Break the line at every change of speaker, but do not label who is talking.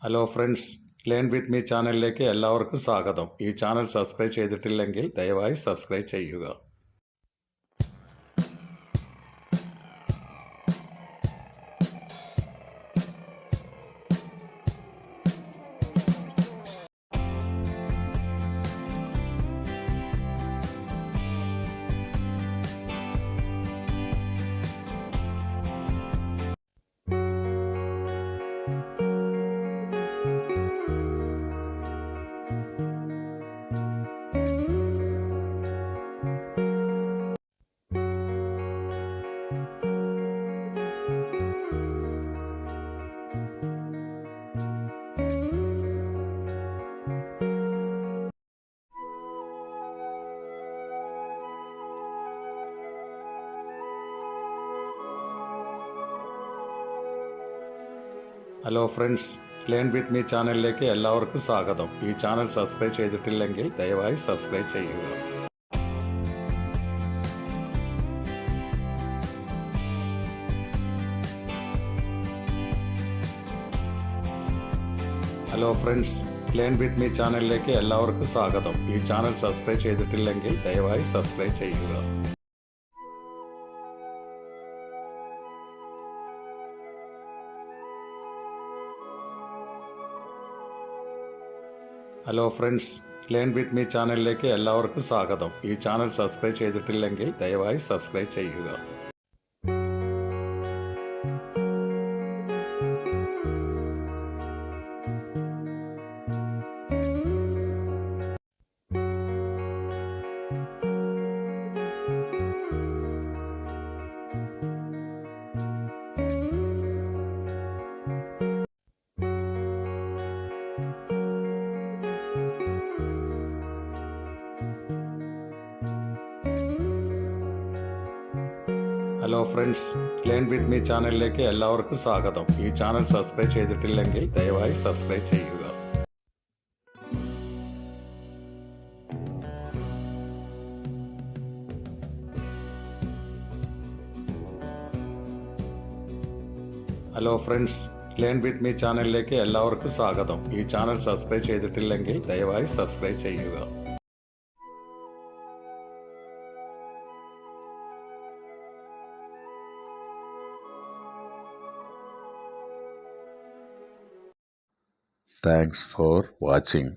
Hello friends, learn with me ചാനലിലേക്ക് എല്ലാവർക്കും സ്വാഗതം. ഈ ചാനൽ സബ്സ്ക്രൈബ് ചെയ്തിട്ടില്ലെങ്കിൽ ദയവായി സബ്സ്ക്രൈബ് ചെയ്യുക. Hello friends, learn with me ചാനലിലേക്ക് എല്ലാവർക്കും സ്വാഗതം. ഈ ചാനൽ സബ്സ്ക്രൈബ് ചെയ്തിട്ടില്ലെങ്കിൽ ദയവായി സബ്സ്ക്രൈബ് ചെയ്യുക. Hello friends, learn with me ചാനലിലേക്ക് എല്ലാവർക്കും സ്വാഗതം. ഈ ചാനൽ സബ്സ്ക്രൈബ് ചെയ്തിട്ടില്ലെങ്കിൽ ദയവായി സബ്സ്ക്രൈബ് ചെയ്യുക. Hello friends, learn with me ചാനലിലേക്ക് എല്ലാവർക്കും സ്വാഗതം. ഈ ചാനൽ സബ്സ്ക്രൈബ് ചെയ്തിട്ടില്ലെങ്കിൽ ദയവായി സബ്സ്ക്രൈബ് ചെയ്യുക. Hello friends, learn with me ചാനലിലേക്ക് എല്ലാവർക്കും സ്വാഗതം. ഈ ചാനൽ സബ്സ്ക്രൈബ് ചെയ്തിട്ടില്ലെങ്കിൽ ദയവായി സബ്സ്ക്രൈബ് ചെയ്യുക. Hello friends, learn with me ചാനലിലേക്ക് എല്ലാവർക്കും സ്വാഗതം. ഈ ചാനൽ സബ്സ്ക്രൈബ് ചെയ്തിട്ടില്ലെങ്കിൽ ദയവായി സബ്സ്ക്രൈബ് ചെയ്യുക.
Thanks for watching.